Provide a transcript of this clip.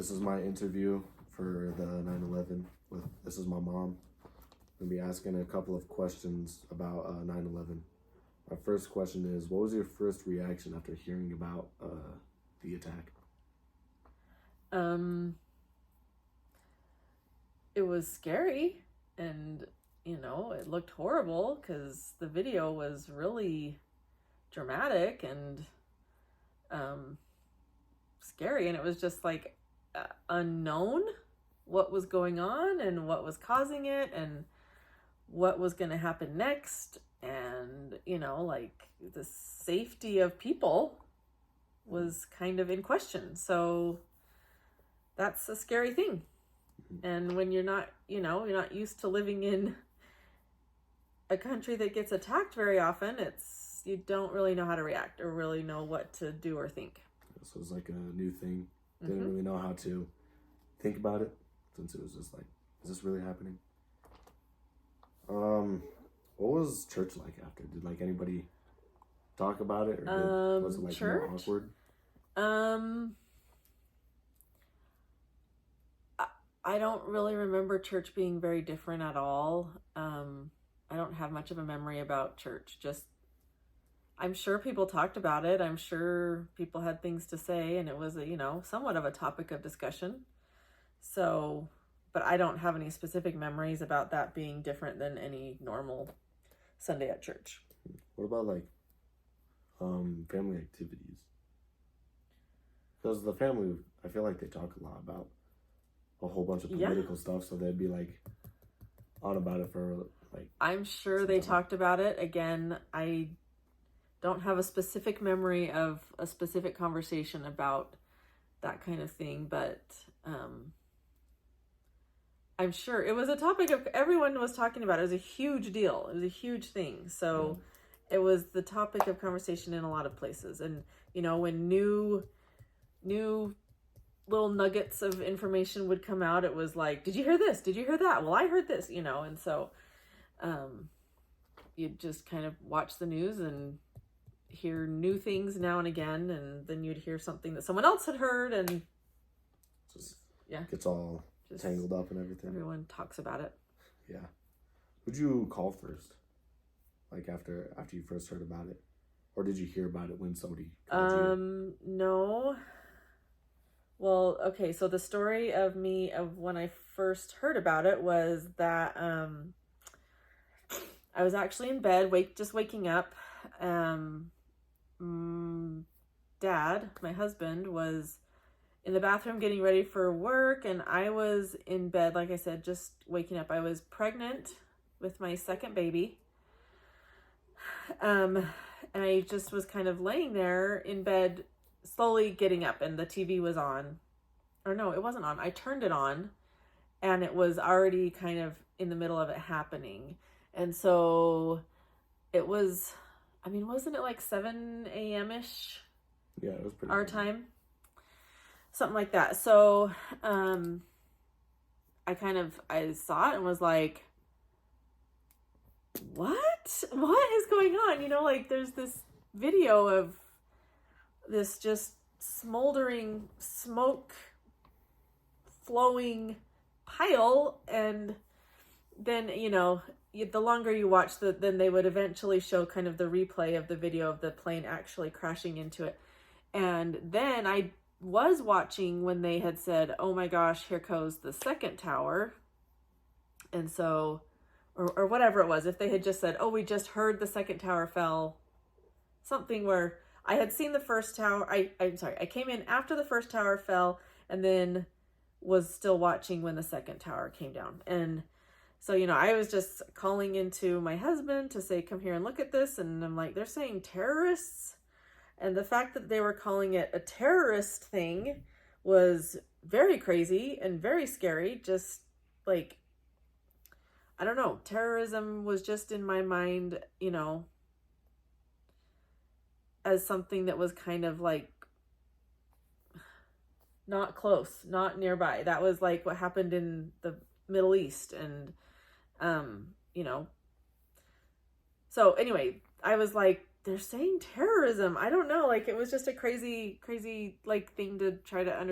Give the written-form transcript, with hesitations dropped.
This is my interview for the 9/11 with, this is my mom. I'm going to be asking a couple of questions about 9/11. My first question is, what was your first reaction after hearing about the attack? It was scary, and it looked horrible because the video was really dramatic and scary, and it was just like unknown what was going on and what was causing it and what was going to happen next, and like the safety of people was kind of in question. So that's a scary thing. And when you're not used to living in a country that gets attacked very often, you don't really know how to react or really know what to do or think. So it was like a new thing. Didn't really know how to think about it, since it was just like, is this really happening? What was church like after? Did like anybody talk about it, or was it like church? more awkward? I don't really remember church being very different at all. I don't have much of a memory about church. Just, I'm sure people talked about it. I'm sure people had things to say, and it was somewhat of a topic of discussion. So, but I don't have any specific memories about that being different than any normal Sunday at church. What about like family activities? Because the family, I feel like they talk a lot about a whole bunch of political stuff, so they'd be like on about it for like, I'm sure they talked about it. Again, I don't have a specific memory of a specific conversation about that kind of thing, but I'm sure it was a topic of everyone was talking about. It was a huge deal. It was a huge thing. So it was the topic of conversation in a lot of places. And when new little nuggets of information would come out, it was like, did you hear this? Did you hear that? Well, I heard this, and so you'd just kind of watch the news and hear new things now and again, and then you'd hear something that someone else had heard, and just gets all tangled up and everything. Everyone talks about it. Yeah. Who'd you call first? Like after you first heard about it? Or did you hear about it when somebody called you? No. Well, okay, so the story of when I first heard about it was that I was actually in bed, just waking up. Dad, my husband, was in the bathroom getting ready for work, and I was in bed, like I said, just waking up. I was pregnant with my second baby. And I just was kind of laying there in bed, slowly getting up, and the TV was on. Or no, it wasn't on. I turned it on, and it was already kind of in the middle of it happening. And so it was, wasn't it like 7 a.m.-ish? Yeah, it was pretty our time. Something like that. So I saw it and was like, what is going on? Like there's this video of this just smoldering smoke flowing pile, and then the longer you watch then they would eventually show kind of the replay of the video of the plane actually crashing into it. And then I was watching when they had said, oh my gosh, here goes the second tower. And so, or whatever it was, if they had just said, oh, we just heard the second tower fell, something where I had seen the first tower. I'm sorry, I came in after the first tower fell and then was still watching when the second tower came down. And so, I was just calling into my husband to say, come here and look at this. And I'm like, they're saying terrorists. And the fact that they were calling it a terrorist thing was very crazy and very scary. Just like, I don't know, terrorism was just in my mind, as something that was kind of like not close, not nearby. That was like what happened in the Middle East. And, so anyway, I was like, they're saying terrorism. I don't know. Like, it was just a crazy, like thing to try to understand.